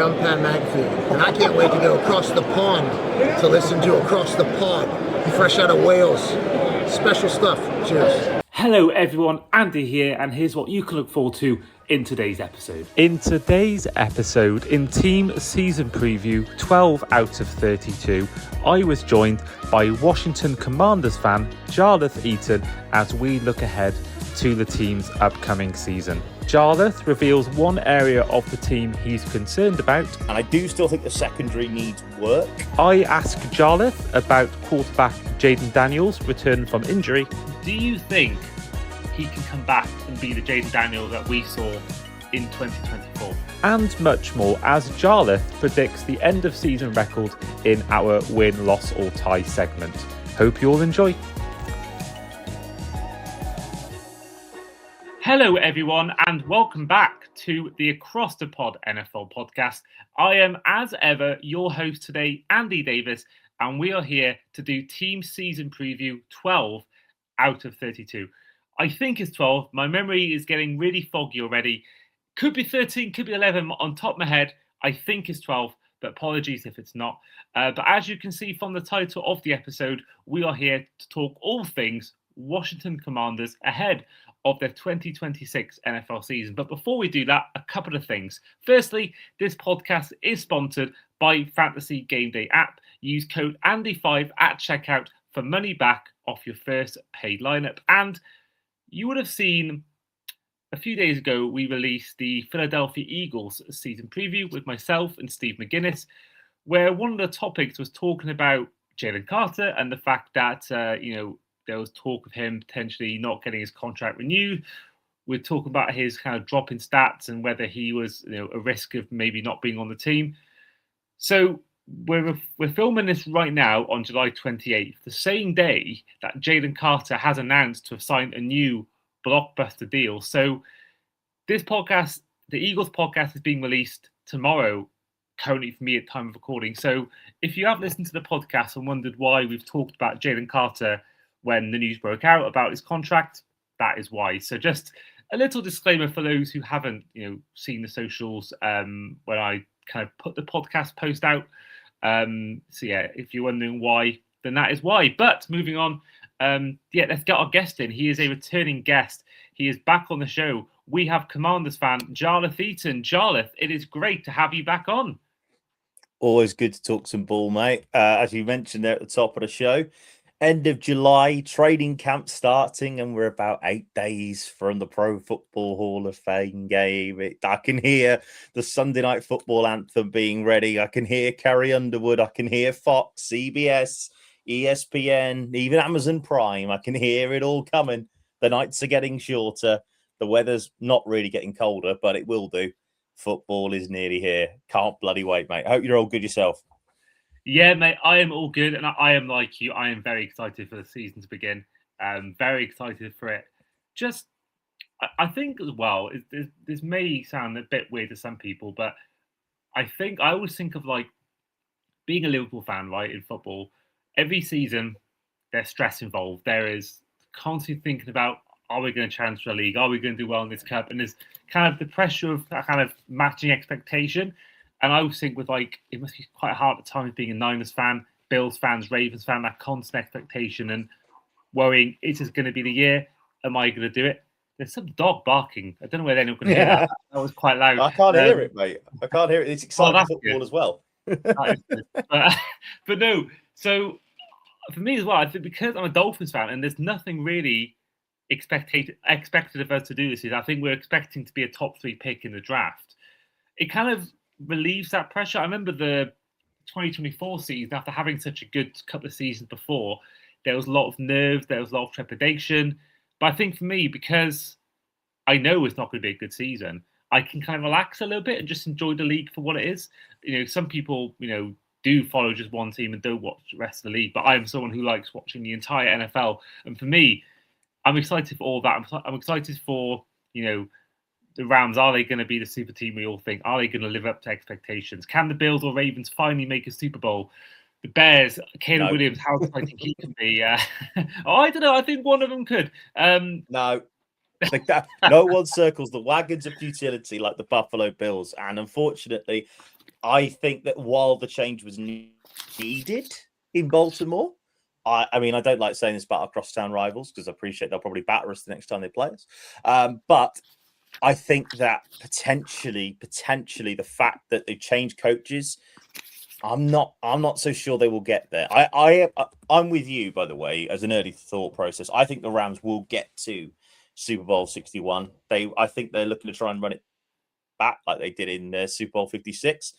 Umpire Mag feed, and I can't wait to go across the pond to listen to Across the Pod, fresh out of Wales. Special stuff. Cheers. Hello everyone, Andy here, and here's what you can look forward to in today's episode. In today's episode, in Team Season Preview 12 out of 32, I was joined by Washington Commanders fan Jarleth Eaton as we look ahead to the team's upcoming season. Jarleth reveals one area of the team he's concerned about. And I do still think the secondary needs work. I ask Jarleth about quarterback Jayden Daniels returning from injury. Do you think he can come back and be the Jayden Daniels that we saw in 2024? And much more as Jarleth predicts the end of season record in our win, loss or tie segment. Hope you all enjoy. Hello everyone and welcome back to the Across the Pod NFL podcast. I am as ever your host today, Andy Davis, and we are here to do team season preview 12 out of 32. I think it's 12. My memory is getting really foggy already. Could be 13, could be 11 on top of my head. I think it's 12, but apologies if it's not. But as you can see from the title of the episode, we are here to talk all things Washington Commanders ahead of their 2026 NFL season. But before we do that, a couple of things. Firstly, this podcast is sponsored by Fantasy Game Day app. Use code Andy5 at checkout for money back off your first paid lineup. And you would have seen a few days ago, we released the Philadelphia Eagles season preview with myself and Steve McGuinness, where one of the topics was talking about Jalen Carter and the fact that, there was talk of him potentially not getting his contract renewed. We're talking about his kind of drop in stats and whether he was, a risk of maybe not being on the team. So we're filming this right now on July 28th, the same day that Jalen Carter has announced to have signed a new blockbuster deal. So this podcast, the Eagles podcast, is being released tomorrow, currently for me at time of recording. So if you have listened to the podcast and wondered why we've talked about Jalen Carter when the news broke out about his contract, that is why. So just a little disclaimer for those who haven't, seen the socials when I kind of put the podcast post out. So yeah, if you're wondering why, then that is why. But moving on, let's get our guest in. He is a returning guest. He is back on the show. We have Commanders fan Jarleth Eaton. Jarleth, it is great to have you back on. Always good to talk some ball, mate. As you mentioned there at the top of the show, end of July, training camp starting, and we're about 8 days from the Pro Football Hall of Fame game. I can hear the Sunday Night Football anthem being ready. I can hear Carrie Underwood. I can hear Fox, CBS, ESPN, even Amazon Prime. I can hear it all coming. The nights are getting shorter. The weather's not really getting colder, but it will do. Football is nearly here. Can't bloody wait, mate. I hope you're all good yourself. Yeah, mate, I am all good, and I am like you. I am very excited for the season to begin. Very excited for it. Just, I think as well, this may sound a bit weird to some people, but I always think of like being a Liverpool fan, right, in football. Every season, there's stress involved. There is constantly thinking about, are we going to challenge the league? Are we going to do well in this cup? And there's kind of the pressure of that kind of matching expectation. And I always think with it must be quite hard at times being a Niners fan, Bills fans, Ravens fan, that constant expectation and worrying, is this going to be the year? Am I going to do it? There's some dog barking. I don't know where they're not going to hear that. That was quite loud. I can't hear it, mate. I can't hear it. It's exciting football good. As well. But no, so for me as well, I think because I'm a Dolphins fan and there's nothing really expected of us to do this season, I think we're expecting to be a top 3 pick in the draft. It kind of relieves that pressure. I remember the 2024 season, after having such a good couple of seasons before, there was a lot of nerves, there was a lot of trepidation. But I think for me, because I know it's not going to be a good season, I can kind of relax a little bit and just enjoy the league for what it is. Some people, do follow just one team and don't watch the rest of the league. But I am someone who likes watching the entire NFL. And for me, I'm excited for all that. I'm excited for, the Rams. Are they going to be the super team we all think? Are they going to live up to expectations? Can the Bills or Ravens finally make a Super Bowl? The Bears, Caleb Williams, how exciting he can be. I don't know. I think one of them could. No. No one circles the wagons of futility like the Buffalo Bills. And unfortunately, I think that while the change was needed in Baltimore, I mean, I don't like saying this about our crosstown rivals because I appreciate they'll probably batter us the next time they play us. But I think that potentially the fact that they changed coaches, I'm not so sure they will get there. I'm with you, by the way, as an early thought process. I think the Rams will get to Super Bowl 61. I think they're looking to try and run it back like they did in Super Bowl 56.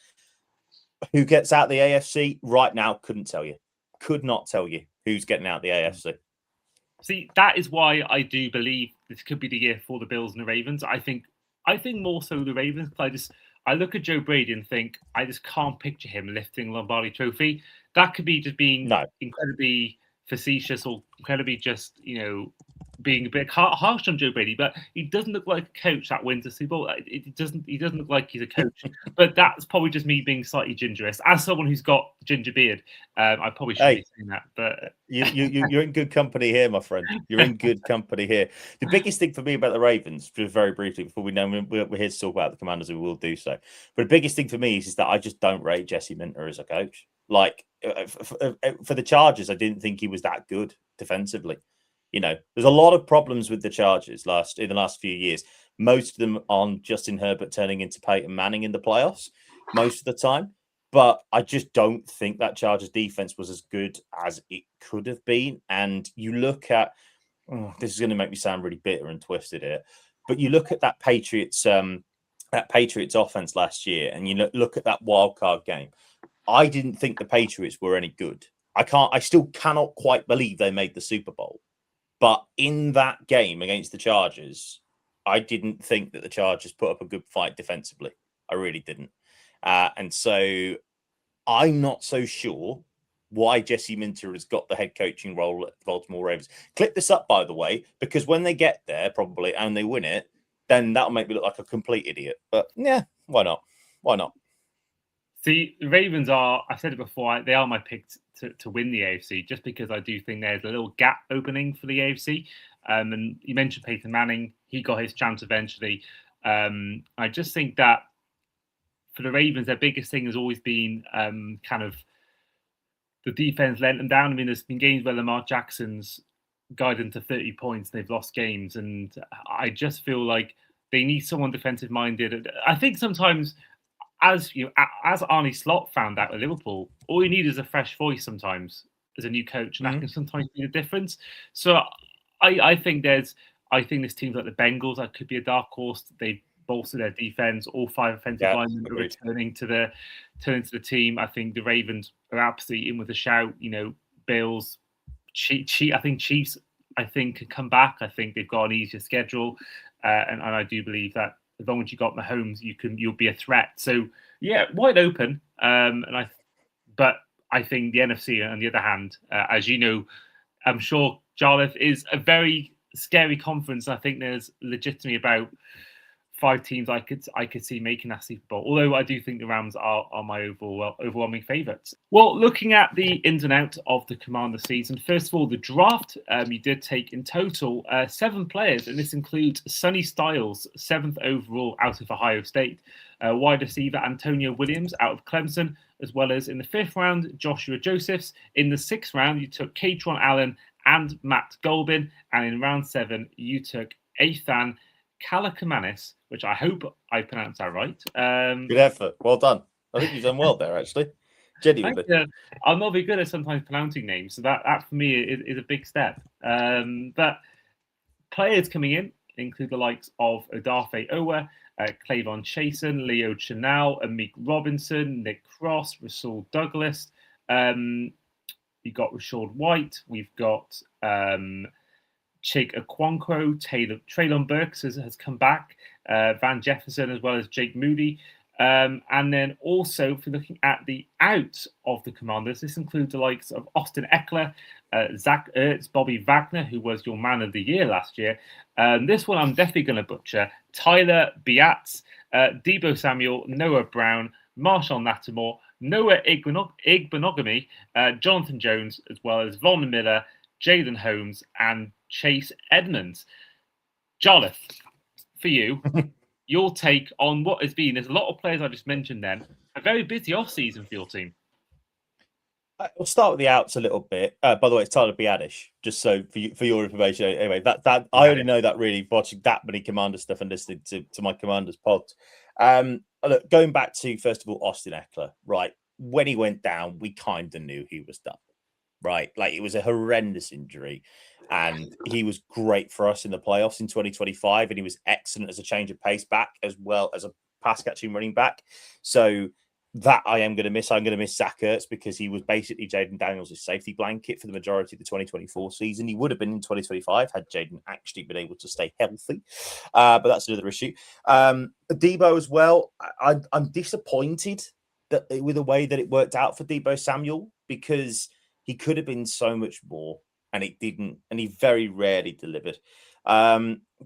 Who gets out the AFC right now? Couldn't tell you. Could not tell you who's getting out the AFC. See, that is why I do believe this could be the year for the Bills and the Ravens. I think more so the Ravens. I look at Joe Brady and think I just can't picture him lifting Lombardi Trophy. That could be just being incredibly facetious or incredibly just, being a bit harsh on Joe Brady, but he doesn't look like a coach that wins a Super Bowl. He doesn't look like he's a coach. But that's probably just me being slightly gingerous. As someone who's got ginger beard, I probably shouldn't be saying that. But you're in good company here, my friend. You're in good company here. The biggest thing for me about the Ravens, just very briefly, before we know we're here to talk about the Commanders, and we will do so. But the biggest thing for me is that I just don't rate Jesse Minter as a coach. Like for the Chargers, I didn't think he was that good defensively. There's a lot of problems with the Chargers in the last few years. Most of them on Justin Herbert turning into Peyton Manning in the playoffs most of the time. But I just don't think that Chargers defense was as good as it could have been. And you look at, this is going to make me sound really bitter and twisted here, but you look at that Patriots offense last year, and you look at that wild card game. I didn't think the Patriots were any good. I still cannot quite believe they made the Super Bowl. But in that game against the Chargers, I didn't think that the Chargers put up a good fight defensively. I really didn't. And so I'm not so sure why Jesse Minter has got the head coaching role at the Baltimore Ravens. Clip this up, by the way, because when they get there, probably, and they win it, then that'll make me look like a complete idiot. But yeah, why not? Why not? See, the Ravens are, I said it before, they are my pick to win the AFC, just because I do think there's a little gap opening for the AFC. And you mentioned Peyton Manning. He got his chance eventually. I just think that for the Ravens, their biggest thing has always been kind of the defense letting them down. I mean, there's been games where Lamar Jackson's guided them to 30 points and they've lost games. And I just feel like they need someone defensive-minded. I think sometimes, as Arne Slot found out at Liverpool, all you need is a fresh voice sometimes as a new coach, and that can sometimes be the difference. So I think this team's like the Bengals. That could be a dark horse. They bolster their defense. All 5 offensive linemen are returning to the team. I think the Ravens are absolutely in with a shout. Bills, I think Chiefs, can come back. I think they've got an easier schedule, and I do believe that as long as you got Mahomes, you'll be a threat. So yeah, wide open. But I think the NFC, on the other hand, as you know, I'm sure Jarleth is a very scary conference. I think there's legitimately about 5 teams I could see making that Super Bowl. Although I do think the Rams are my overwhelming favourites. Well, looking at the ins and outs of the Commander season, first of all, the draft, you did take in total 7 players, and this includes Sonny Styles, 7th overall out of Ohio State, wide receiver Antonio Williams out of Clemson, as well as in the 5th round, Joshua Josephs. In the 6th round, you took Katron Allen and Matt Golbin, and in round 7, you took Ethan Kalakamanis, which I hope I pronounced that right. Good effort. Well done. I think you've done well there, actually. Genuinely. I'm not very good at sometimes pronouncing names, so that for me is a big step. But players coming in include the likes of Odafe Owa, Clavon Chasen, Leo Chenal, Amik Robinson, Nick Cross, Rasul Douglas. We've got Rashad White. We've got Chig Okonkwo, Traylon Burks has come back, Van Jefferson, as well as Jake Moody. And then also, if you're looking at the out of the Commanders, this includes the likes of Austin Eckler, Zach Ertz, Bobby Wagner, who was your man of the year last year. This one I'm definitely going to butcher. Tyler Biatz, Debo Samuel, Noah Brown, Marshawn Lattimore, Noah Igbenogamy, Jonathan Jones, as well as Von Miller, Jaden Holmes, and Chase Edmonds. Jarleth, for you, your take on what has been, there's a lot of players I just mentioned then, A very busy off-season for your team. We'll start with the outs a little bit. By the way, it's Tyler Biadish, just so for your information. Anyway, that I only know that really watching that many Commander stuff and listening to my Commanders pod. Look, going back to, first of all, Austin Eckler, right? When he went down, we kind of knew he was done, right? Like, it was a horrendous injury, and he was great for us in the playoffs in 2025, and he was excellent as a change of pace back as well as a pass catching running back. So that I am going to miss. I'm going to miss Zach Ertz because he was basically Jayden Daniels' safety blanket for the majority of the 2024 season. He would have been in 2025 had Jayden actually been able to stay healthy. But that's another issue. Debo as well. I'm disappointed that with the way that it worked out for Debo Samuel, because he could have been so much more, and it didn't. And he very rarely delivered.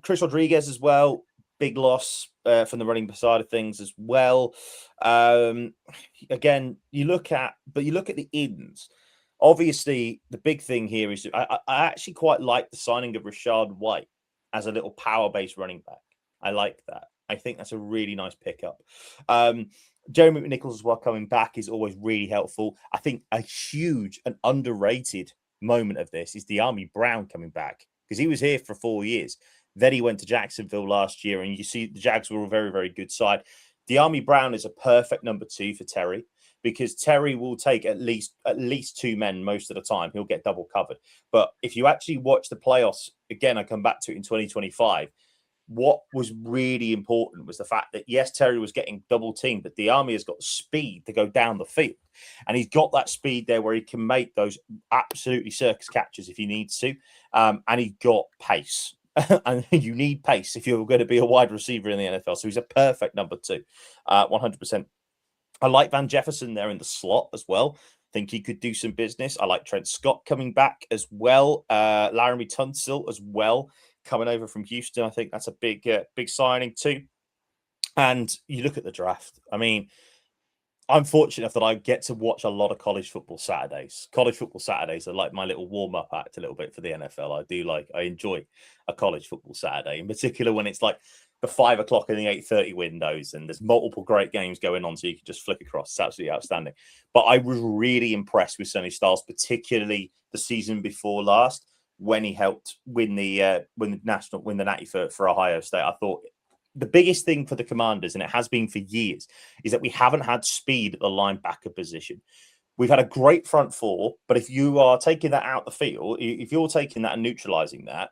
Chris Rodriguez as well. Big loss from the running side of things as well. Again, you look at the ins. Obviously, the big thing here is I actually quite like the signing of Rashad White as a little power-based running back. I like that. I think that's a really nice pickup. Jeremy McNichols as well coming back is always really helpful. I think a huge and underrated moment of this is De'Ami Brown coming back, because he was here for 4 years. Then he went to Jacksonville last year, and you see the Jags were a very, very good side. De'Ami Brown is a perfect number 2 for Terry, because Terry will take at least 2 men most of the time. He'll get double covered. But if you actually watch the playoffs, again, I come back to it in 2025, what was really important was the fact that, yes, Terry was getting double teamed, but De'Ami has got speed to go down the field. And he's got that speed there where he can make those absolutely circus catches if he needs to. And he's got pace. And you need pace if you're going to be a wide receiver in the NFL. So he's a perfect number 2, 100%. I like Van Jefferson there in the slot as well. Think he could do some business. I like Trent Scott coming back as well. Laramie Tunsil as well, coming over from Houston. I think that's a big signing too. And you look at the draft. I mean, I'm fortunate enough that I get to watch a lot of college football Saturdays. College football Saturdays are like my little warm-up act a little bit for the NFL. I enjoy a college football Saturday, in particular when it's like the 5 o'clock and the 8:30 windows, and there's multiple great games going on, so you can just flick across. It's absolutely outstanding. But I was really impressed with Sonny Styles, particularly the season before last, when he helped win the Natty for Ohio State. I thought the biggest thing for the Commanders, and it has been for years, is that we haven't had speed at the linebacker position. We've had a great front four, but if you are taking that out the field, if you're taking that and neutralizing that,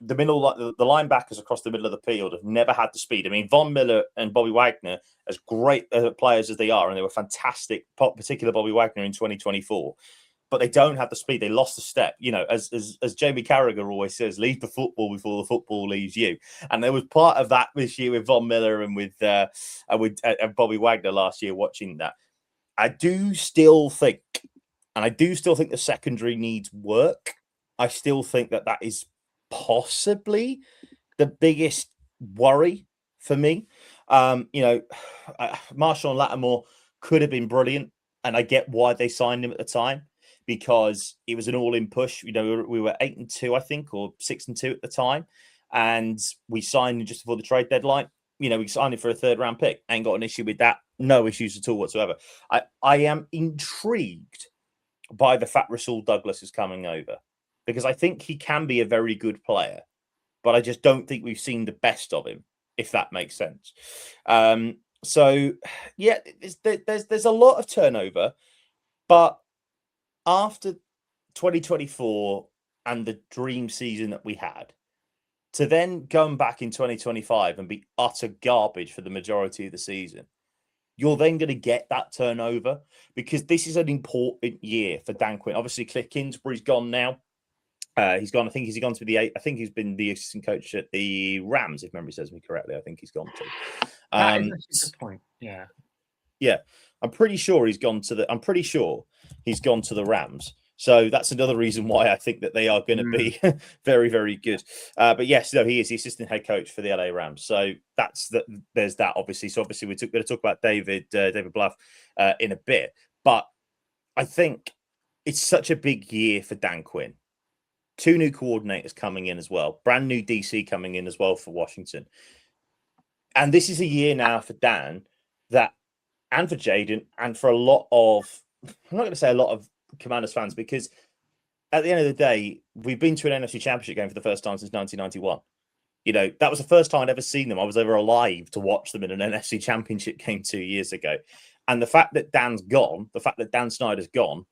the linebackers across the middle of the field have never had the speed. I mean, Von Miller and Bobby Wagner, as great players as they are, and they were fantastic, particularly Bobby Wagner in 2024, but they don't have the speed. They lost the step. You know, as Jamie Carragher always says, leave the football before the football leaves you. And there was part of that this year with Von Miller and with Bobby Wagner last year watching that. I do still think the secondary needs work. I still think that is possibly the biggest worry for me. Marshawn Lattimore could have been brilliant, and I get why they signed him at the time, because it was an all-in push. You know, we were 8-2, I think, or 6-2 at the time, and we signed him just before the trade deadline. You know, we signed him for a 3rd-round pick. Ain't got an issue with that. No issues at all whatsoever. I am intrigued by the fact Rasul Douglas is coming over, because I think he can be a very good player, but I just don't think we've seen the best of him, if that makes sense. So, yeah, there's a lot of turnover, but after 2024 and the dream season that we had, to then come back in 2025 and be utter garbage for the majority of the season, you're then going to get that turnover, because this is an important year for Dan Quinn. Obviously, Cliff Kingsbury's gone now. He's gone. I think he's gone to the 8. I think he's been the assistant coach at the Rams, if memory serves me correctly. I think he's gone to. That is actually a good point. Yeah. Yeah. I'm pretty sure he's gone to the Rams. So that's another reason why I think that they are going to be very, very good. But yes, no, he is the assistant head coach for the LA Rams. So there's that, obviously. So obviously we're going to talk about David Blough in a bit. But I think it's such a big year for Dan Quinn. 2 new coordinators coming in as well. Brand new DC coming in as well for Washington. And this is a year now for Dan that and for Jayden, and for a lot of, I'm not going to say a lot of Commanders fans, because at the end of the day, we've been to an NFC Championship game for the first time since 1991. That was the first time I'd ever seen them. I was ever alive to watch them in an NFC Championship game 2 years ago. And the fact that Dan's gone, the fact that Dan Snyder's gone,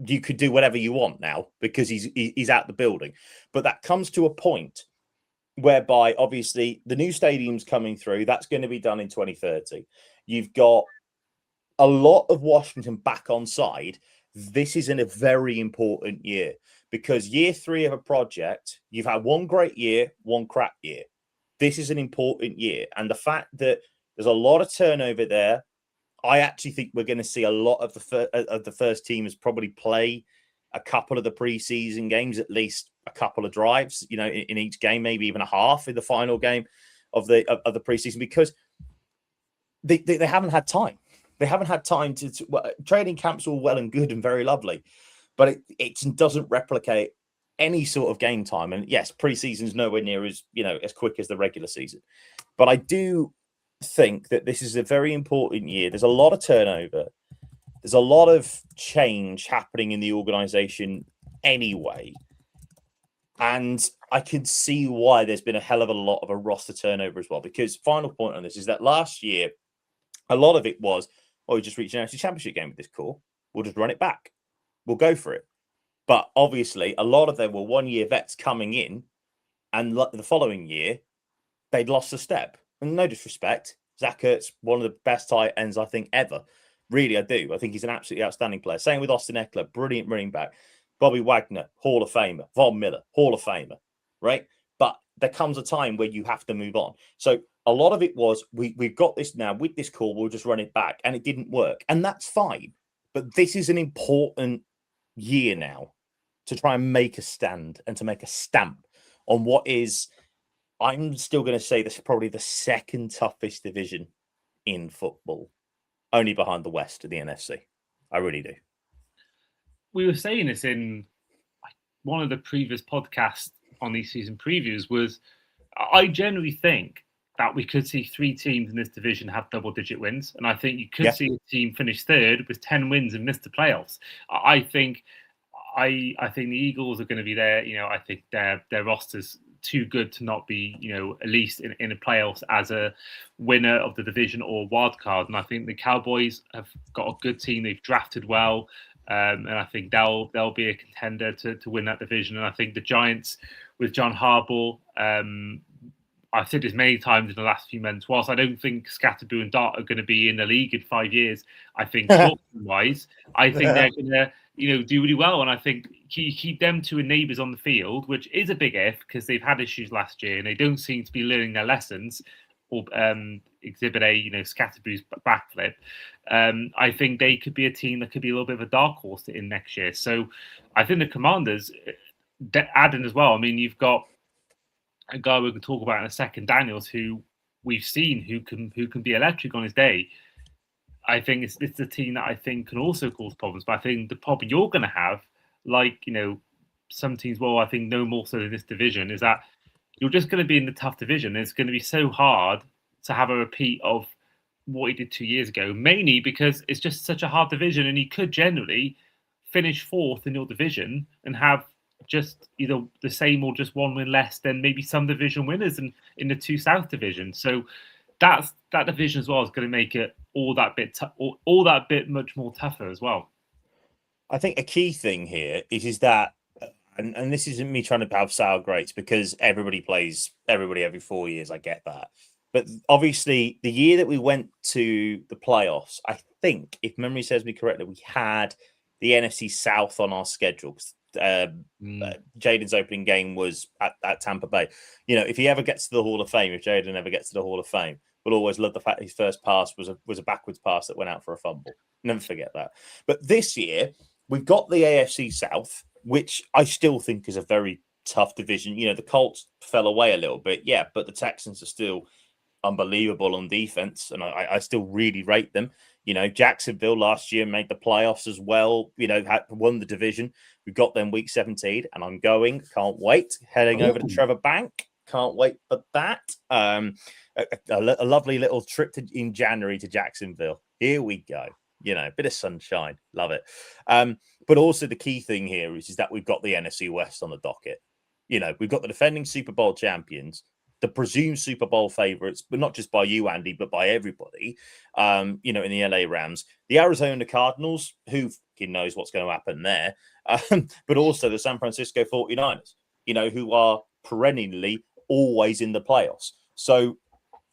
you could do whatever you want now because he's out the building. But that comes to a point whereby, obviously, the new stadium's coming through. That's going to be done in 2030. You've got a lot of Washington back on side. This is in a very important year because year 3 of a project, you've had one great year, one crap year. This is an important year. And the fact that there's a lot of turnover there, I actually think we're going to see a lot of the first teamers probably play a couple of the preseason games, at least a couple of drives, in each game, maybe even a half in the final game of the preseason, because they haven't had time. They haven't had time to training camps all well and good and very lovely, but it doesn't replicate any sort of game time. And yes, preseason is nowhere near as quick as the regular season, but I do think that this is a very important year. There's a lot of turnover. There's a lot of change happening in the organization anyway. And I can see why there's been a hell of a lot of a roster turnover as well. Because final point on this is that last year, a lot of it was, we just reached an NFC Championship game with this core. We'll just run it back. We'll go for it. But obviously, a lot of them were one-year vets coming in. And the following year, they'd lost a step. And no disrespect, Zach Ertz, one of the best tight ends, I think, ever. Really, I do. I think he's an absolutely outstanding player. Same with Austin Eckler, brilliant running back. Bobby Wagner, Hall of Famer. Von Miller, Hall of Famer, right? But there comes a time where you have to move on. So a lot of it was, we've got this now. With this call, we'll just run it back. And it didn't work. And that's fine. But this is an important year now to try and make a stand and to make a stamp on what is, I'm still going to say this is probably the second toughest division in football, only behind the West of the NFC. I really do. We were saying this in one of the previous podcasts on these season previews was, I generally think that we could see 3 teams in this division have double-digit wins. And I think you could see a team finish third with 10 wins and miss the playoffs. I think the Eagles are going to be there. I think their roster's too good to not be, at least in the playoffs as a winner of the division or wild card. And I think the Cowboys have got a good team. They've drafted well. And I think they'll be a contender to win that division. And I think the Giants with John Harbaugh, I've said this many times in the last few months, whilst I don't think Scatterboo and Dart are going to be in the league in 5 years, I think wise, I think they're going to, do really well. And I think you keep them two neighbours on the field, which is a big if because they've had issues last year and they don't seem to be learning their lessons or exhibit a, Scatterboo's backflip. I think they could be a team that could be a little bit of a dark horse in next year. So I think the Commanders add in as well. I mean, you've got a guy we can talk about in a second, Daniels, who we've seen who can be electric on his day. I think it's a team that I think can also cause problems. But I think the problem you're going to have, like, some teams, well, I think no more so in this division, is that you're just going to be in the tough division. It's going to be so hard to have a repeat of what he did 2 years ago, mainly because it's just such a hard division and you could generally finish 4th in your division and have just either the same or just 1 win less than maybe some division winners in the 2 South division. So that division as well is going to make it all that bit much more tougher as well. I think a key thing here is that, and this isn't me trying to have sour grapes because everybody plays everybody every 4 years. I get that. But obviously, the year that we went to the playoffs, I think, if memory serves me correctly, we had the NFC South on our schedule. Jayden's opening game was at Tampa Bay. If he ever gets to the Hall of Fame, if Jayden ever gets to the Hall of Fame, we'll always love the fact his first pass was a backwards pass that went out for a fumble. Never forget that. But this year, we've got the AFC South, which I still think is a very tough division. The Colts fell away a little bit, but the Texans are still unbelievable on defense, and I still really rate them. Jacksonville last year made the playoffs as well, won the division. We got them week 17, and I'm going. Can't wait. Heading over to Trevor Bank. Can't wait for that. A lovely little trip in January to Jacksonville. Here we go. You know, a bit of sunshine. Love it. But also the key thing here is that we've got the NFC West on the docket. You know, we've got the defending Super Bowl champions, the presumed Super Bowl favorites, but not just by you, Andy, but by everybody, you know, in the LA Rams, the Arizona Cardinals, who fucking knows what's going to happen there, but also the San Francisco 49ers, you know, who are perennially always in the playoffs. So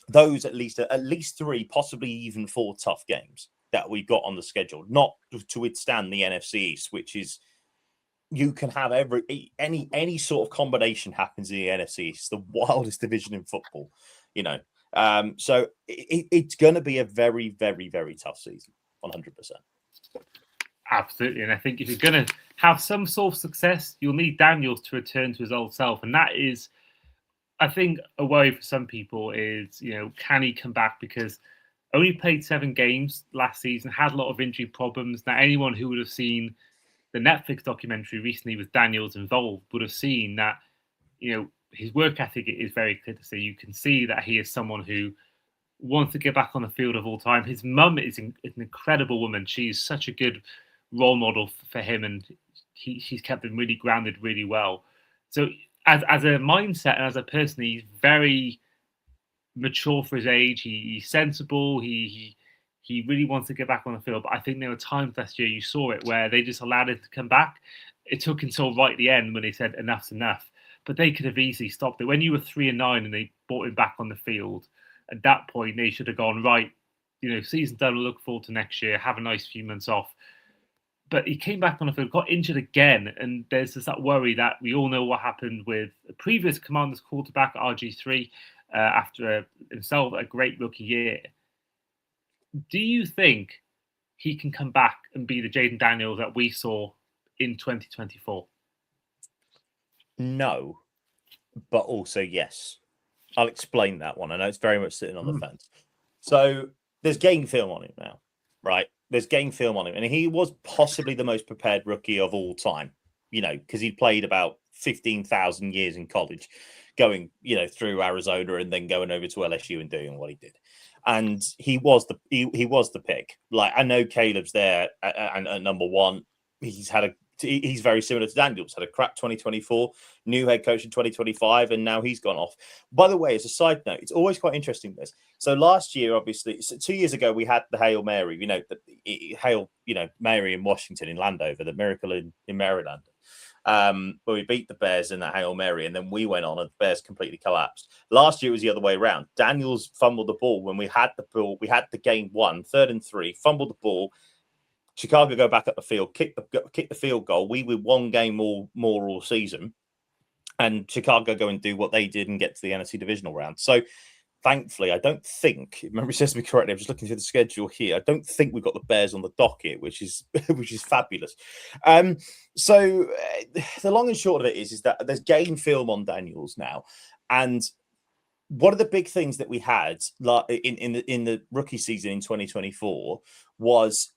those at least 3, possibly even 4 tough games that we've got on the schedule, not to withstand the NFC East, which is, you can have any sort of combination happens in the NFC. It's the wildest division in football, you know. So it's going to be a very, very, very tough season, 100%. Absolutely, and I think if you're going to have some sort of success, you'll need Daniels to return to his old self, and that is, I think, a worry for some people is, you know, can he come back? Because only played 7 games last season, had a lot of injury problems. Now, anyone who would have seen the Netflix documentary recently with Daniels involved would have seen that, you know, his work ethic is very clear to see. You can see that he is someone who wants to get back on the field of all time. His mum is an incredible woman. She's such a good role model for him, and she's kept him really grounded really well. So as a mindset and as a person, he's very mature for his age. He's sensible. He really wants to get back on the field. But I think there were times last year, you saw it, where they just allowed him to come back. It took until right at the end when they said enough's enough. But they could have easily stopped it. When you were 3-9 and they brought him back on the field, at that point, they should have gone, right, you know, season's done, we'll look forward to next year, have a nice few months off. But he came back on the field, got injured again. And there's just that worry that we all know what happened with a previous Commanders quarterback, RG3, after himself a great rookie year. Do you think he can come back and be the Jayden Daniels that we saw in 2024? No, but also yes. I'll explain that one. I know it's very much sitting on the fence. So there's game film on him now, right? There's game film on him. And he was possibly the most prepared rookie of all time, you know, because he'd played about 15,000 years in college, going, you know, through Arizona and then going over to LSU and doing what he did. And he was the pick. Like, I know Caleb's there at number 1. He's very similar to Daniels. Had a crap 2024, new head coach in 2025, and now he's gone off. By the way, as a side note, it's always quite interesting this. So last year, obviously, 2 years ago, we had the Hail Mary, you know, Mary in Washington, in Landover, the miracle in Maryland, where we beat the Bears in that Hail Mary, and then we went on and the Bears completely collapsed. Last year was the other way around. Daniels fumbled the ball when we had the ball. We had the game won, 3rd and 3, fumbled the ball. Chicago go back up the field, kick the field goal. We win 1 game more all season, and Chicago go and do what they did and get to the NFC divisional round. So, thankfully, I don't think, if memory serves me correctly, I'm just looking through the schedule here. I don't think we've got the Bears on the docket, which is fabulous. So the long and short of it is that there's game film on Daniels now, and one of the big things that we had in the rookie season in 2024 was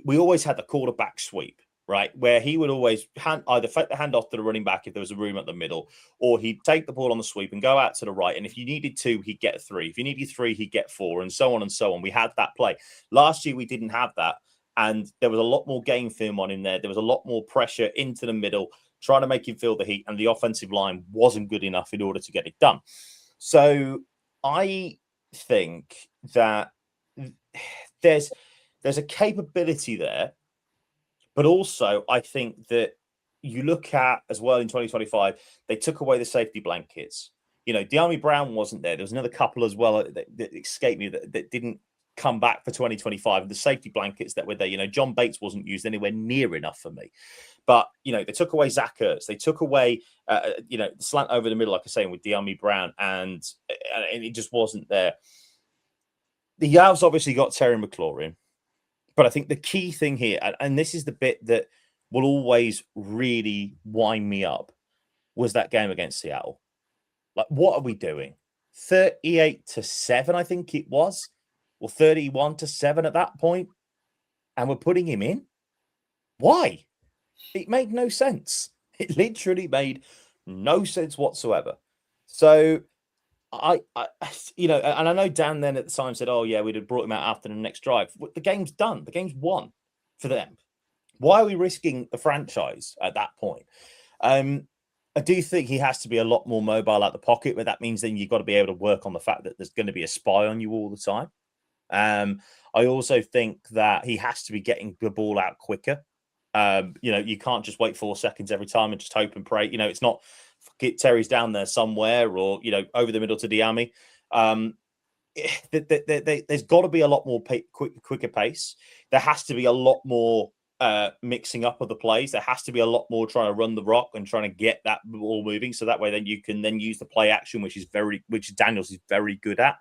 we always had the quarterback sweep, right? Where he would always either fake the handoff to the running back if there was a room at the middle, or he'd take the ball on the sweep and go out to the right. And if you needed 2, he'd get 3. If you needed 3, he'd get 4, and so on and so on. We had that play. Last year, we didn't have that. And there was a lot more game film on him there. There was a lot more pressure into the middle, trying to make him feel the heat. And the offensive line wasn't good enough in order to get it done. So I think that there's a capability there, but also I think that you look at as well in 2025, they took away the safety blankets. You know, De'Ami Brown wasn't there. There was another couple as well that escaped me that didn't come back for 2025. The safety blankets that were there, you know, John Bates wasn't used anywhere near enough for me. But, you know, they took away Zach Ertz. They took away, you know, the slant over the middle, like I was saying, with De'Ami Brown, and it just wasn't there. The Yavs obviously got Terry McLaurin. But I think the key thing here, and this is the bit that will always really wind me up, was that game against Seattle. Like, what are we doing? 38-7, I think it was, or 31-7 at that point, and we're putting him in? Why? It made no sense. It literally made no sense whatsoever. So and I know Dan then at the time said, "Oh yeah, we'd have brought him out after the next drive." The game's done. The game's won for them. Why are we risking the franchise at that point? I do think he has to be a lot more mobile at the pocket, but that means then you've got to be able to work on the fact that there's going to be a spy on you all the time. I also think that he has to be getting the ball out quicker. You can't just wait 4 seconds every time and just hope and pray. It's not Terry's down there somewhere or, over the middle to Diami. There's got to be a lot more quicker pace. There has to be a lot more mixing up of the plays. There has to be a lot more trying to run the rock and trying to get that ball moving. So that way then you can then use the play action, which Daniels is very good at.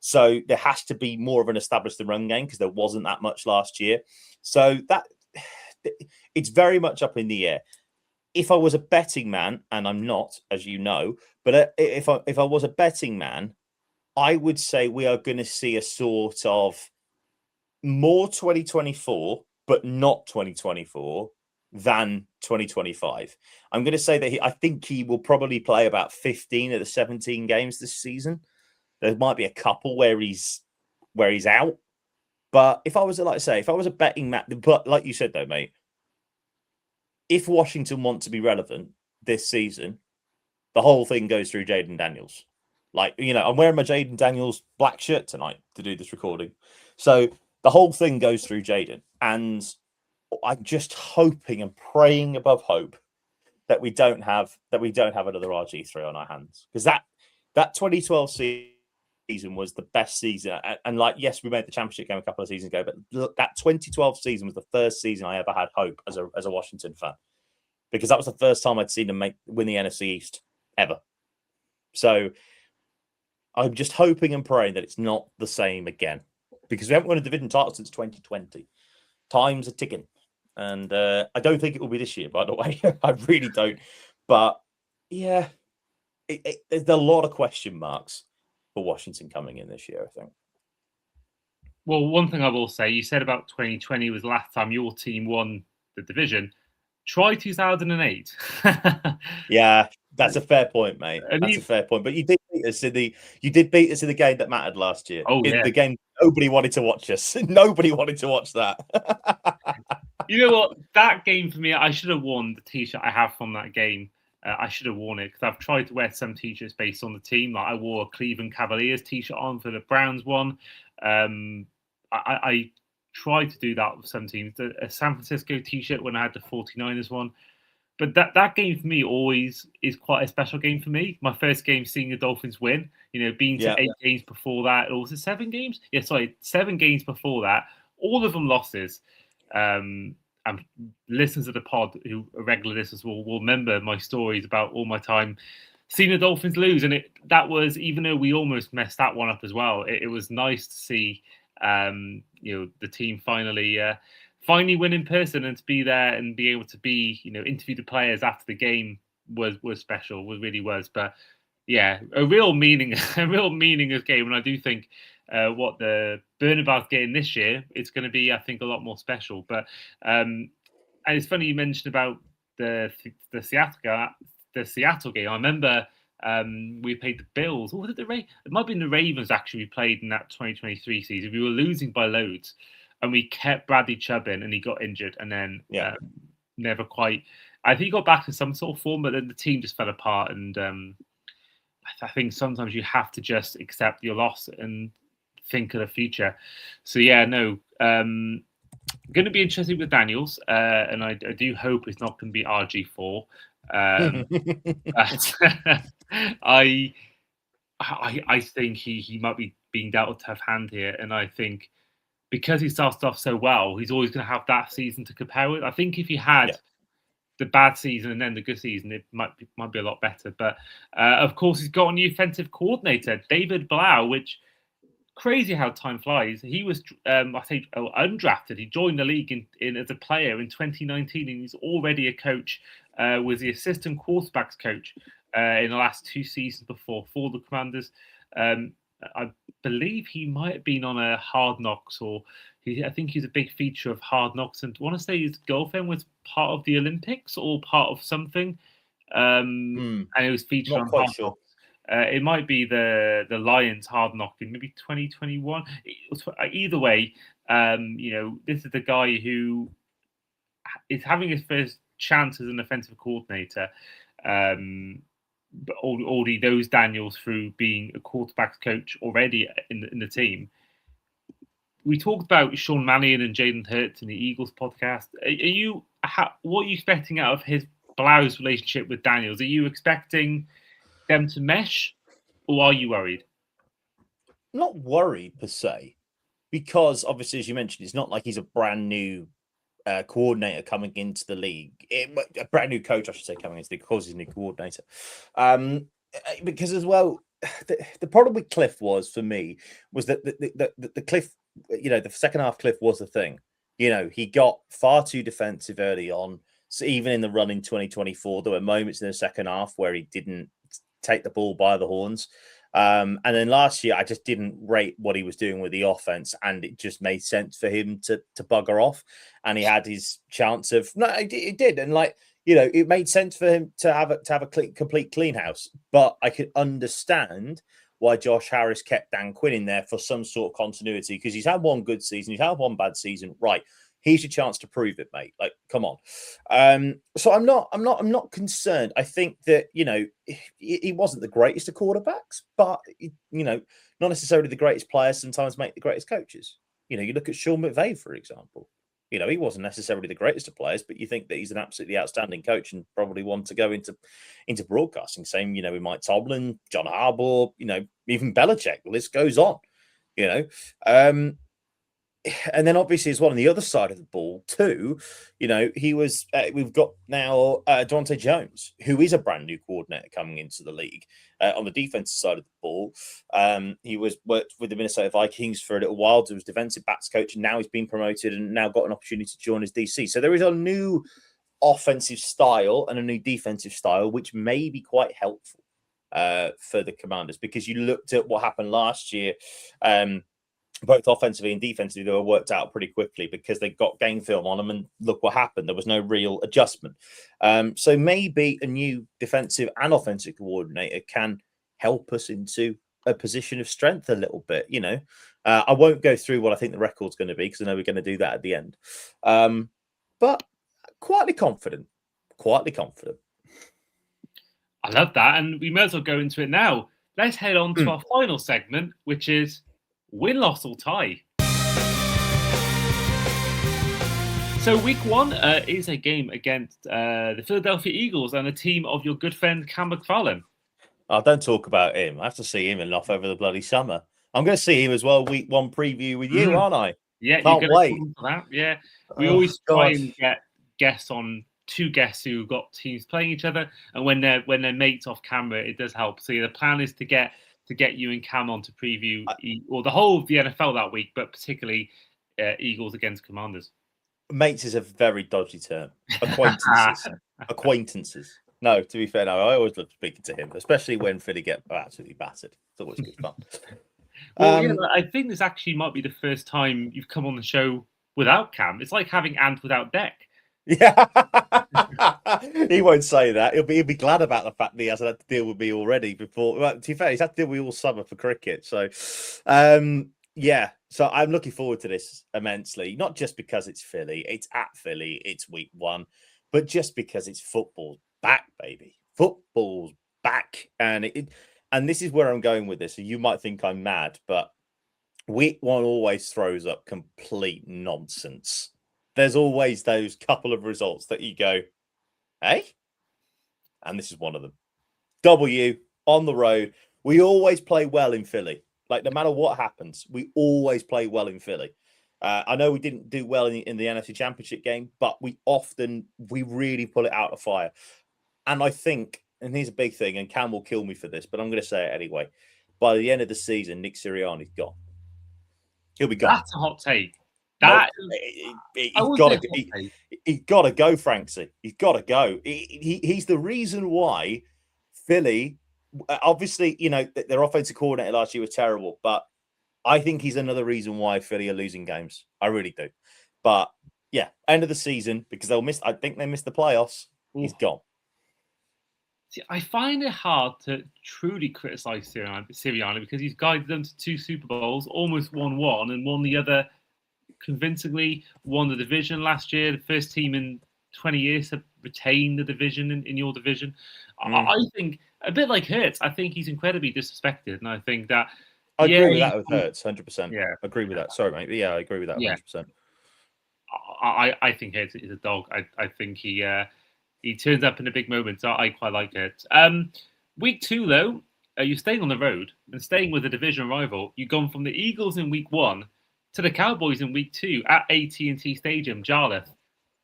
So there has to be more of an established run game because there wasn't that much last year. So that it's very much up in the air. If I was a betting man, and I'm not, as you know, but if I was a betting man, I would say we are going to see a sort of more 2024, but not 2024 than 2025. I'm going to say that I think he will probably play about 15 of the 17 games this season. There might be a couple where he's out. But if I was a betting man, but like you said though, mate, if Washington want to be relevant this season, the whole thing goes through Jayden Daniels. I'm wearing my Jayden Daniels black shirt tonight to do this recording. So the whole thing goes through Jayden. And I'm just hoping and praying above hope that we don't have another RG3 on our hands. Because that 2012 season was the best season. And yes, we made the championship game a couple of seasons ago, but that 2012 season was the first season I ever had hope as a Washington fan. Because that was the first time I'd seen them win the NFC East ever. So I'm just hoping and praying that it's not the same again. Because we haven't won a division title since 2020. Times are ticking. And I don't think it will be this year, by the way. I really don't. But yeah, there's a lot of question marks for Washington coming in this year, I think. Well, one thing I will say, you said about 2020 was the last time your team won the division. Try 2008. Yeah, that's a fair point, mate. That's a fair point. But you did beat us in the game that mattered last year. Oh, in yeah. the game nobody wanted to watch us. Nobody wanted to watch that. You know what? That game for me, I should have worn the t-shirt I have from that game. I should have worn it because I've tried to wear some t-shirts based on the team. Like I wore a Cleveland Cavaliers t-shirt on for the Browns one. I tried to do that with some teams. A San Francisco t-shirt when I had the 49ers one. But that game for me always is quite a special game for me. My first game seeing the Dolphins win, being to 8 games before that. Or was it 7 games? Yeah, sorry, 7 games before that. All of them losses. And listeners of the pod who are regular listeners will remember my stories about all my time seeing the Dolphins lose. And that was, even though we almost messed that one up as well, it was nice to see the team finally win in person and to be there and be able to be, interview the players after the game was special, really was. But yeah, a real meaningless game. And I do think what the Bernabeu's getting this year, it's going to be, I think, a lot more special. But and it's funny you mentioned about the Seattle game. I remember we played the Bills. Or was it it might have been the Ravens actually we played in that 2023 season. We were losing by loads. And we kept Bradley Chubb in, and he got injured, and then never quite. I think he got back in some sort of form, but then the team just fell apart. And I think sometimes you have to just accept your loss and think of the future. So yeah, no, going to be interesting with Daniels, and I do hope it's not going to be RG4. But I think he might be being dealt a tough hand here, and I think, because he started off so well, he's always going to have that season to compare with. I think if he had the bad season and then the good season, it might be a lot better. But of course, he's got a new offensive coordinator, David Blough, which crazy how time flies. He was, undrafted. He joined the league in as a player in 2019, and he's already a coach. Was the assistant quarterbacks coach in the last 2 seasons before for the Commanders. I believe he might have been on a Hard Knocks, I think he's a big feature of Hard Knocks. And I want to say his girlfriend was part of the Olympics or part of something. And it was featured on Hard Knocks. It might be the Lions hard knocking, maybe 2021. Either way, this is the guy who is having his first chance as an offensive coordinator. But already knows Daniels through being a quarterbacks coach already in the team. We talked about Sean Mannion and Jalen Hurts in the Eagles podcast. What are you expecting out of his Blough's relationship with Daniels? Are you expecting them to mesh, or are you worried? Not worried per se, because obviously, as you mentioned, it's not like he's a brand new coordinator coming into the league. A brand new coach, I should say, coming into the league, because he's a new coordinator. Because as well, the problem with Cliff was that the Cliff, the second half Cliff was the thing. He got far too defensive early on. So even in the run in 2024, there were moments in the second half where he didn't take the ball by the horns. And then last year, I just didn't rate what he was doing with the offense, and it just made sense for him to bugger off. And he had his chance of it did, and it made sense for him to have a complete clean house. But I could understand why Josh Harris kept Dan Quinn in there for some sort of continuity, because he's had one good season, he's had one bad season, right? Here's your chance to prove it, mate. Come on. So I'm not concerned. I think that, he wasn't the greatest of quarterbacks, but, not necessarily the greatest players sometimes make the greatest coaches. You look at Sean McVay, for example. He wasn't necessarily the greatest of players, but you think that he's an absolutely outstanding coach and probably one to go into broadcasting. Same, with Mike Tomlin, John Harbaugh, even Belichick. The list goes on, And then obviously as well on the other side of the ball too, we've got now Dante Jones, who is a brand new coordinator coming into the league on the defensive side of the ball. He worked with the Minnesota Vikings for a little while. He was defensive backs coach, and now he's been promoted and now got an opportunity to join as DC. So there is a new offensive style and a new defensive style, which may be quite helpful for the Commanders, because you looked at what happened last year. Both offensively and defensively, they were worked out pretty quickly because they got game film on them, and look what happened. There was no real adjustment. So maybe a new defensive and offensive coordinator can help us into a position of strength a little bit. I won't go through what I think the record's going to be, because I know we're going to do that at the end. But quietly confident. I love that. And we may as well go into it now. Let's head on to our final segment, which is win, loss, or tie. So week one is a game against the Philadelphia Eagles and a team of your good friend Cam McFarlane. Oh, don't talk about him. I have to see him enough over the bloody summer. I'm going to see him as well. Week one preview with you, aren't I? Yeah, can't wait. For that. Yeah, we always try and get guests on, two guests who got teams playing each other, and when they're mates off camera, it does help. So the plan is to get you and Cam on to preview or the whole of the NFL that week, but particularly Eagles against Commanders. Mates is a very dodgy term. Acquaintances. No, to be fair, no, I always love speaking to him, especially when Philly get absolutely battered. It's always good fun. I think this actually might be the first time you've come on the show without Cam. It's like having Ant without Deck. Yeah, he won't say that. He'll be glad about the fact that he hasn't had to deal with me already before. Well, to be fair, he's had to deal with me all summer for cricket. So, yeah. So I'm looking forward to this immensely. Not just because it's Philly, it's at Philly, it's week one, but just because it's football's back, baby. Football's back, and this is where I'm going with this. So you might think I'm mad, but week one always throws up complete nonsense. There's always those couple of results that you go, hey? And this is one of them. W on the road. We always play well in Philly. No matter what happens, we always play well in Philly. I know we didn't do well in the NFC Championship game, but we really pull it out of fire. And I think, and here's a big thing, and Cam will kill me for this, but I'm going to say it anyway. By the end of the season, Nick Sirianni's gone. He'll be gone. That's a hot take. He's got to go, Franksy. He's got to go. He's the reason why Philly, obviously, their offensive coordinator last year was terrible, but I think he's another reason why Philly are losing games. I really do. But yeah, end of the season, because I think they missed the playoffs. He's gone. See, I find it hard to truly criticise Sirianni because he's guided them to 2 Super Bowls, almost won one, and won the other convincingly. Won the division last year, the first team in 20 years to retain the division in your division. I think, a bit like Hurts, I think he's incredibly disrespected. And I think that, I yeah, agree with that with Hurts, 100%. Yeah. Agree with that. Sorry, mate. But yeah, I agree with that 100%. I think Hurts is a dog. I think he turns up in the big moments. I quite like it. Week 2, though, you're staying on the road and staying with a division rival. You've gone from the Eagles in week 1 to the Cowboys in week 2 at AT&T Stadium. Jarleth,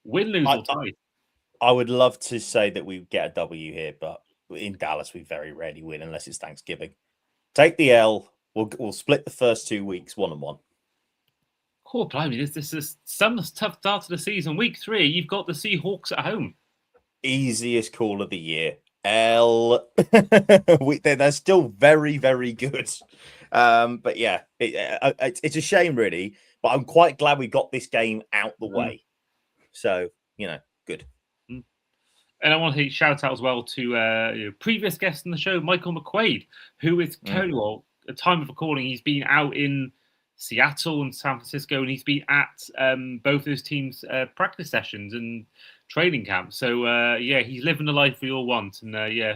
win, lose, or tie? I would love to say that we get a W here, but in Dallas, we very rarely win unless it's Thanksgiving. Take the L. We'll split the first 2 weeks 1-1. Cool, blimey, this is some tough start to the season. Week 3, you've got the Seahawks at home. Easiest call of the year. L. They're still very, very good. But yeah, it's a shame, really. But I'm quite glad we got this game out the way. So, good. And I want to shout out as well to previous guest on the show, Michael McQuaid, who is currently, well, at the time of recording, he's been out in Seattle and San Francisco, and he's been at both those teams' practice sessions and training camps. So, he's living the life we all want. And,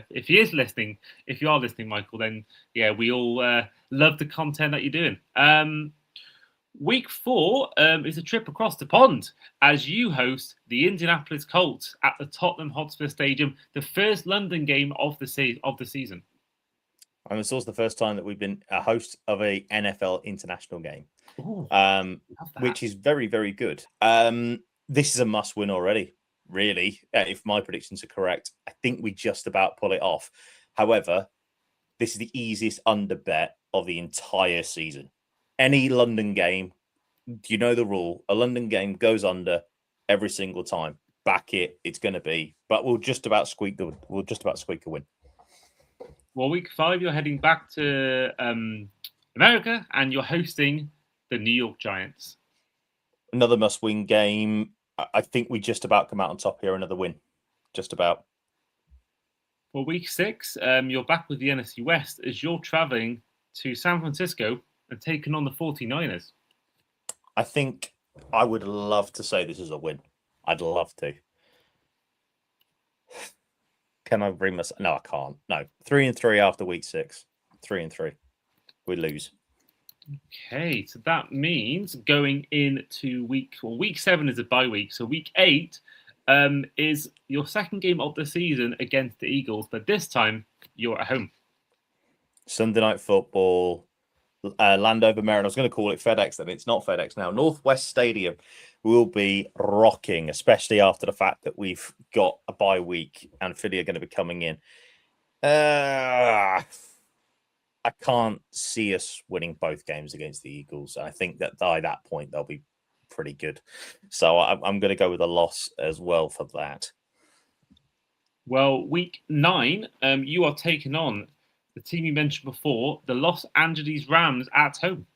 if he is listening, if you are listening, Michael, then, we all love the content that you're doing. Week 4 is a trip across the pond as you host the Indianapolis Colts at the Tottenham Hotspur Stadium, the first London game of the season. And it's also the first time that we've been a host of a NFL international game, which is very, very good. This is a must-win already, really, if my predictions are correct. I think we just about pull it off. However, this is the easiest under bet of the entire season. Any London game, you know the rule. A London game goes under every single time. Back it, it's going to be. But we'll just about squeak a win. Well, week 5, you're heading back to America, and you're hosting the New York Giants. Another must-win game. I think we just about come out on top here. Another win, just about. Well, week 6, you're back with the NFC West as you're traveling to San Francisco and taking on the 49ers. I think I would love to say this is a win. I'd love to. Can I bring myself? No, I can't. No, 3-3 after week 6. 3-3. We lose. Okay, so that means going into week 7 is a bye week. So week 8 is your second game of the season against the Eagles, but this time you're at home. Sunday Night Football. Landover, Maryland. I was going to call it FedEx, then it's not FedEx now. Northwest Stadium will be rocking, especially after the fact that we've got a bye week and Philly are going to be coming in. I can't see us winning both games against the Eagles. I think that by that point they'll be pretty good. So I'm going to go with a loss as well for that. Well, week 9, you are taking on the team you mentioned before, the Los Angeles Rams at home.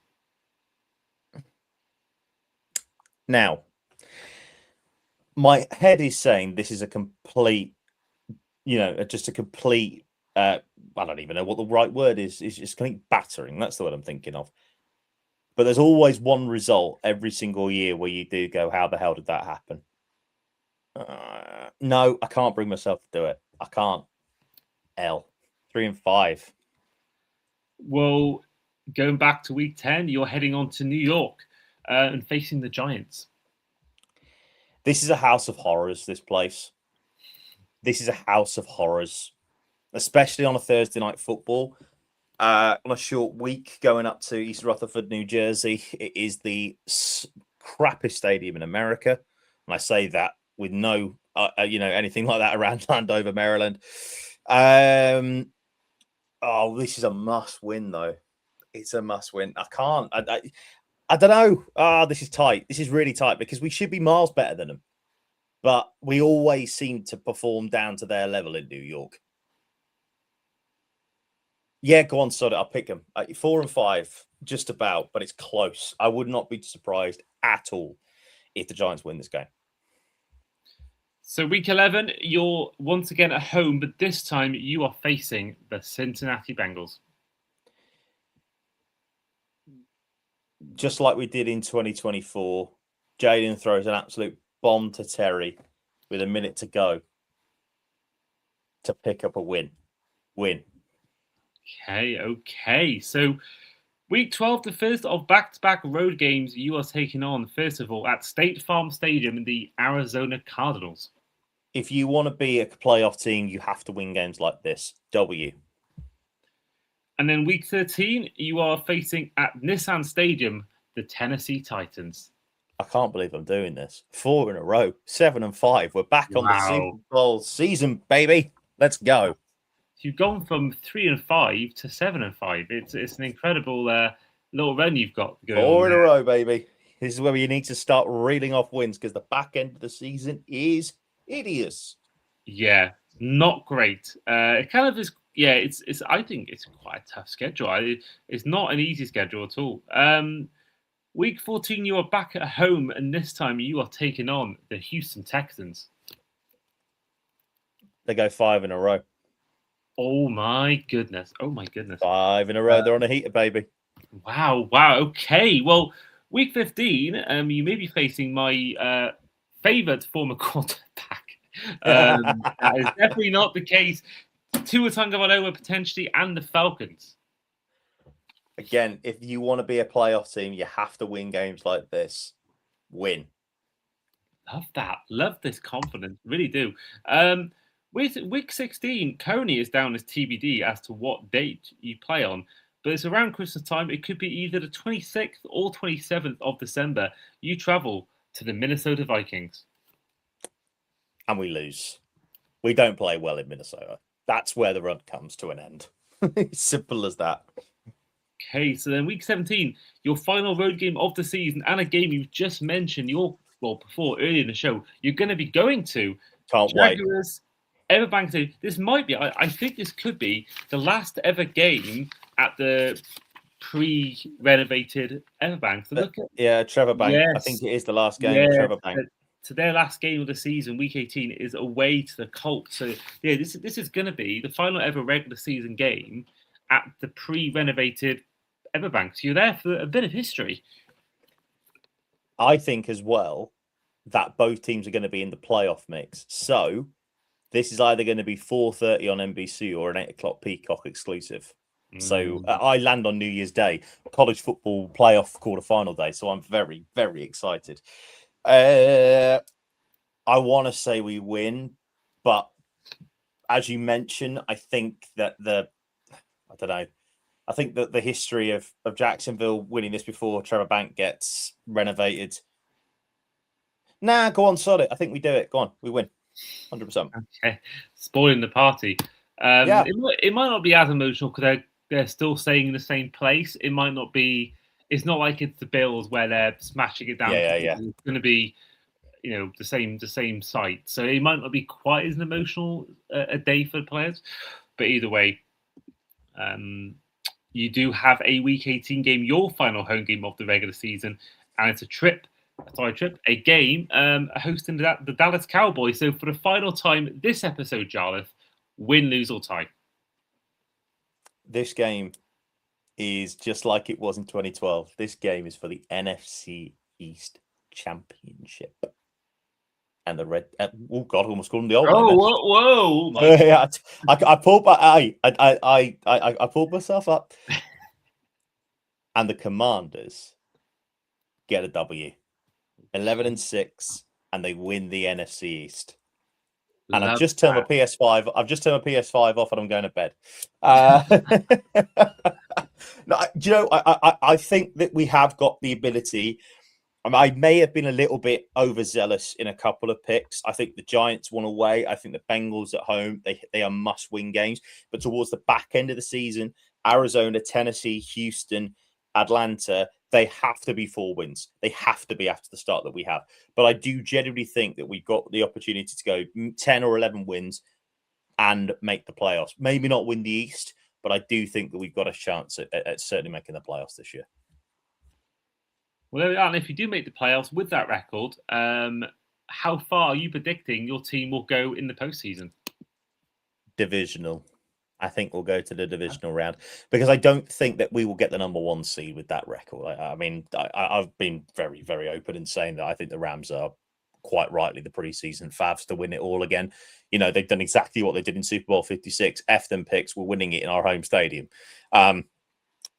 Now, my head is saying this is a complete, just a complete, I don't even know what the right word is. It's just complete battering. That's the word I'm thinking of. But there's always one result every single year where you do go, how the hell did that happen? No, I can't bring myself to do it. I can't. 3-5. Well, going back to week 10, you're heading on to New York and facing the Giants. This is a house of horrors, this place. This is a house of horrors, especially on a Thursday night football. On a short week going up to East Rutherford, New Jersey. It is the crappiest stadium in America. And I say that with no, anything like that around Landover, Maryland. This is a must win, though. It's a must win. I can't. I don't know. This is tight. This is really tight because we should be miles better than them. But we always seem to perform down to their level in New York. Yeah, go on, sod it. I'll pick them. 4-5, just about, but it's close. I would not be surprised at all if the Giants win this game. So week 11, you're once again at home, but this time you are facing the Cincinnati Bengals. Just like we did in 2024, Jayden throws an absolute bomb to Terry with a minute to go to pick up a win. Okay. So week 12, the first of back-to-back road games you are taking on, first of all, at State Farm Stadium in the Arizona Cardinals. If you want to be a playoff team, you have to win games like this. W. And then week 13, you are facing at Nissan Stadium, the Tennessee Titans. I can't believe I'm doing this. 4 in a row, 7-5. We're back on the Super Bowl season, baby. Let's go. You've gone from 3-5 to 7-5. It's an incredible little run you've got going 4 on in a row, baby. This is where you need to start reeling off wins because the back end of the season is hideous. Yeah, not great. It kind of is. Yeah, it's. I think it's quite a tough schedule. It's not an easy schedule at all. Week 14, you are back at home, and this time you are taking on the Houston Texans. They go 5 in a row. Oh my goodness! 5 in a row. They're on a heater, baby. Wow. Okay. Well, week 15, you may be facing my favorite former quarterback. That is definitely not the case. Tua Tagovailoa potentially, and the Falcons. Again, if you want to be a playoff team, you have to win games like this. Win. Love that. Love this confidence. Really do. With week 16, currently is down as TBD as to what date you play on. But it's around Christmas time. It could be either the 26th or 27th of December. You travel to the Minnesota Vikings. And we lose. We don't play well in Minnesota. That's where the run comes to an end. Simple as that. Okay, so then week 17, your final road game of the season and a game you've just mentioned before earlier in the show, you're going to be going to Can't Jaguars, Everbank. This might be, I think this could be the last ever game at the pre-renovated Everbank. So Trevor Bank. Yes. I think it is the last game at Trevor Bank. So their last game of the season, week 18, is away to the Colts. So yeah, this is going to be the final ever regular season game at the pre-renovated Everbank. So you're there for a bit of history. I think as well that both teams are going to be in the playoff mix. So this is either going to be 4:30 on NBC or an 8 o'clock Peacock exclusive. So I land on New Year's Day, college football playoff quarterfinal day. So I'm very, very excited. I want to say we win, but as you mentioned, I think that I think that the history of Jacksonville winning this before Trevor Bank gets renovated. Nah, go on, sod it. I think we do it. Go on, we win. 100%. Okay, spoiling the party. Yeah. It might not be as emotional because they're still staying in the same place. It might not be. It's not like it's the Bills where they're smashing it down. Yeah. It's going to be, the same site. So it might not be quite as an emotional a day for the players. But either way, you do have a Week 18 game, your final home game of the regular season, and it's a game hosting the Dallas Cowboys. So for the final time this episode, Jarleth, win, lose, or tie. This game is just like it was in 2012. This game is for the NFC East Championship. And the red. Oh God! I almost called them the old. Whoa! Yeah, I pulled my. I pulled myself up. And the Commanders get a W, 11-6, and they win the NFC East. And I've just turned my PS5. I've just turned my PS5 off, and I'm going to bed. No, I think that we have got the ability. I may have been a little bit overzealous in a couple of picks. I think the Giants won away. I think the Bengals at home, they are must-win games. But towards the back end of the season, Arizona, Tennessee, Houston, Atlanta, they have to be 4 wins. They have to be after the start that we have. But I do genuinely think that we've got the opportunity to go 10 or 11 wins and make the playoffs. Maybe not win the East, but I do think that we've got a chance at certainly making the playoffs this year. Well, and if you do make the playoffs with that record, how far are you predicting your team will go in the postseason? Divisional. I think we'll go to the divisional round because I don't think that we will get the number 1 seed with that record. I've been very, very open in saying that I think the Rams are quite rightly the preseason favs to win it all again. They've done exactly what they did in Super Bowl 56. F them picks. We're winning it in our home stadium.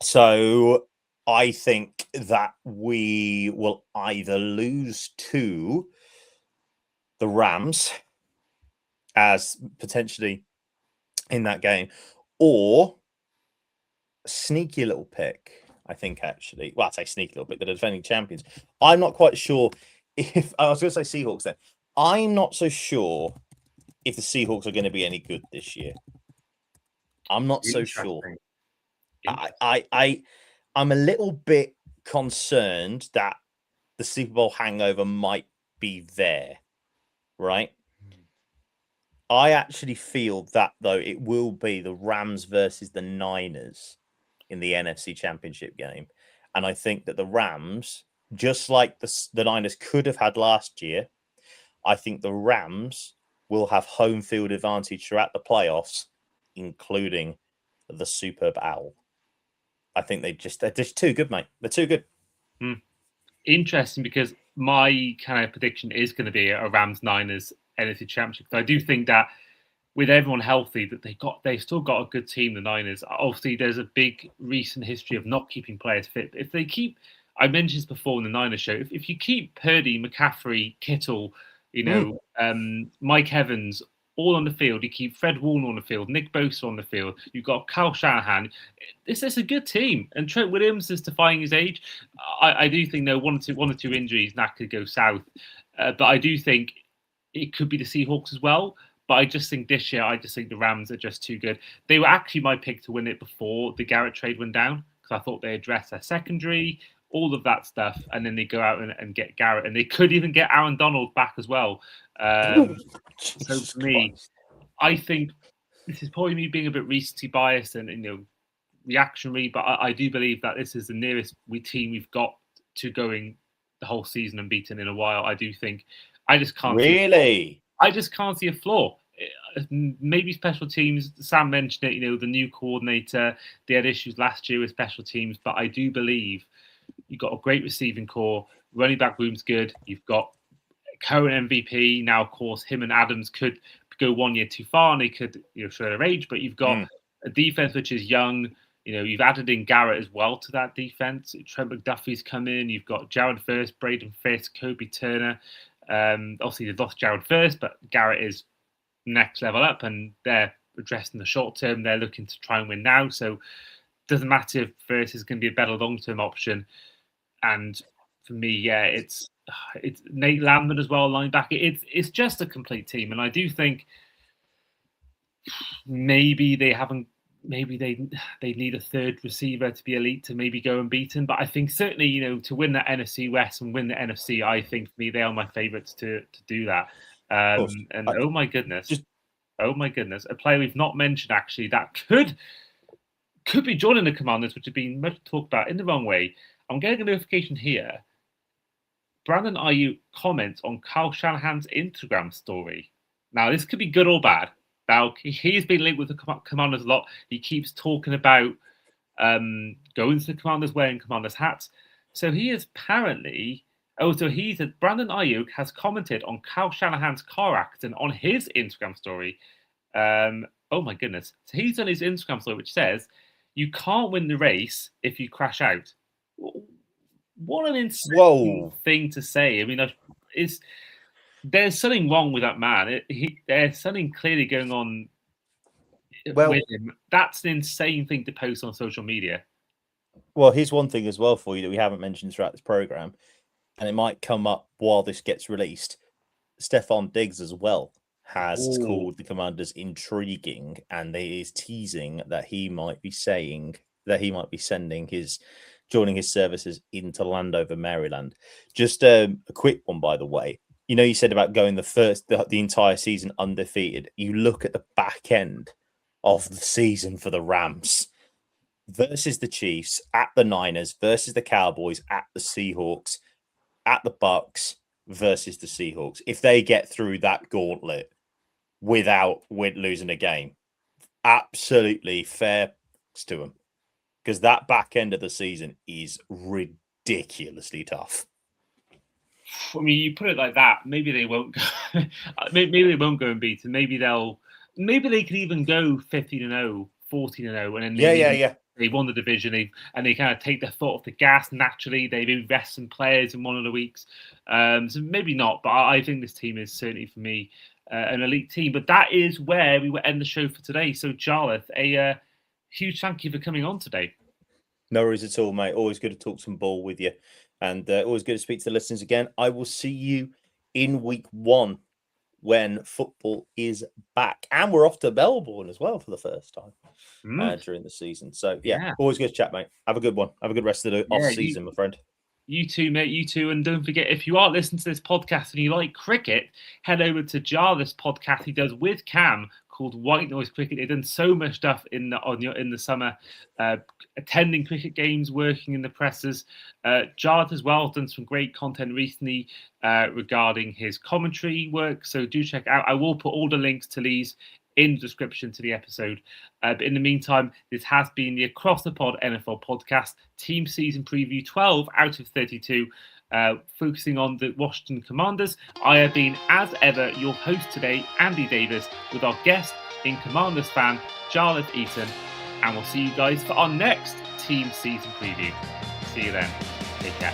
So I think that we will either lose to the Rams as potentially in that game, or a sneaky little pick, I think, actually. Well, I'd say sneaky little pick, the defending champions. I'm not quite sure if... I was going to say Seahawks then. I'm not so sure if the Seahawks are going to be any good this year. I'm not so sure. I'm a little bit concerned that the Super Bowl hangover might be there, right? I actually feel that, though, it will be the Rams versus the Niners in the NFC Championship game. And I think that the Rams, just like the Niners could have had last year, I think the Rams will have home field advantage throughout the playoffs, including the Super Bowl. I think they're just too good, mate. They're too good. Interesting, because my kind of prediction is going to be a Rams-Niners NFC Championship. I do think that with everyone healthy, that they've still got a good team, the Niners. Obviously, there's a big recent history of not keeping players fit. If they keep, I mentioned this before in the Niners show, if you keep Purdy, McCaffrey, Kittle, Mike Evans all on the field, you keep Fred Warner on the field, Nick Bosa on the field, you've got Kyle Shanahan. It's a good team, and Trent Williams is defying his age. I do think one or two injuries that could go south, but I do think it could be the Seahawks as well. But I just think this year, the Rams are just too good. They were actually my pick to win it before the Garrett trade went down, because I thought they addressed their secondary, all of that stuff, and then they go out and get Garrett, and they could even get Aaron Donald back as well. So for me, I think this is probably me being a bit recency biased and reactionary, but I do believe that this is the nearest team we've got to going the whole season unbeaten in a while. I do think I just can't really. I just can't see a flaw. Maybe special teams. Sam mentioned it. The new coordinator, they had issues last year with special teams, but I do believe you've got a great receiving core. Running back room's good. You've got current MVP now. Of course, him and Adams could go 1 year too far, and they could show their age. But you've got a defense which is young. You've added in Garrett as well to that defense. Trent McDuffie's come in. You've got Jared First, Braden Fisk, Kobe Turner. Obviously, they've lost Jared First, but Garrett is next level up, and they're addressing the short term. They're looking to try and win now. So it doesn't matter if First is going to be a better long-term option. And for me, it's Nate Lambert as well, linebacker. It's just a complete team, and I do think maybe they haven't. Maybe they need a third receiver to be elite to maybe go unbeaten. But I think certainly, to win the NFC West and win the NFC, I think for me they are my favourites to do that. Oh my goodness, a player we've not mentioned actually that could be joining the Commanders, which have been much talked about in the wrong way. I'm getting a notification here. Brandon Ayuk comments on Kyle Shanahan's Instagram story. Now, this could be good or bad. Now, he's been linked with the Commanders a lot. He keeps talking about going to the Commanders, wearing Commanders hats. So he is apparently... Brandon Ayuk has commented on Kyle Shanahan's car accident on his Instagram story. Oh my goodness. So he's done his Instagram story, which says, "You can't win the race if you crash out." What an insane thing to say. I mean, there's something wrong with that man. There's something clearly going on with him. That's an insane thing to post on social media. Well, here's one thing as well for you that we haven't mentioned throughout this program, and it might come up while this gets released. Stephon Diggs as well has called the Commanders intriguing, and he is teasing that he might be joining his services into Landover, Maryland. Just a quick one, by the way. You said about going the entire season undefeated. You look at the back end of the season for the Rams versus the Chiefs, at the Niners, versus the Cowboys, at the Seahawks, at the Bucks, versus the Seahawks. If they get through that gauntlet without losing a game, absolutely fair to them, because that back end of the season is ridiculously tough. I mean, you put it like that, maybe they won't go. Maybe they won't go unbeaten. Maybe they could even go 15-0, 14-0, and then they won the division, and they kind of take their foot off the gas naturally. They've invested some players in one of the weeks, so maybe not. But I think this team is certainly, for me, an elite team. But that is where we will end the show for today. So, Jarleth, a huge thank you for coming on today. No worries at all, mate. Always good to talk some ball with you, and always good to speak to the listeners again. I will see you in week 1 when football is back, and we're off to Melbourne as well for the first time during the season. So yeah, always good to chat, mate. Have a good one. Have a good rest of the off season, my friend. You too, mate. You too. And don't forget, if you are listening to this podcast and you like cricket, head over to Jarleth's podcast he does with Cam called White Noise Cricket. They've done so much stuff in the summer, attending cricket games, working in the presses. Jarleth as well has done some great content recently regarding his commentary work. So do check out. I will put all the links to these in the description to the episode. But in the meantime, this has been the Across the Pod NFL podcast, team season preview 12 out of 32, focusing on the Washington Commanders. I have been, as ever, your host today, Andy Davis, with our guest in Commanders fan, Jarleth Eaton. And we'll see you guys for our next team season preview. See you then. Take care.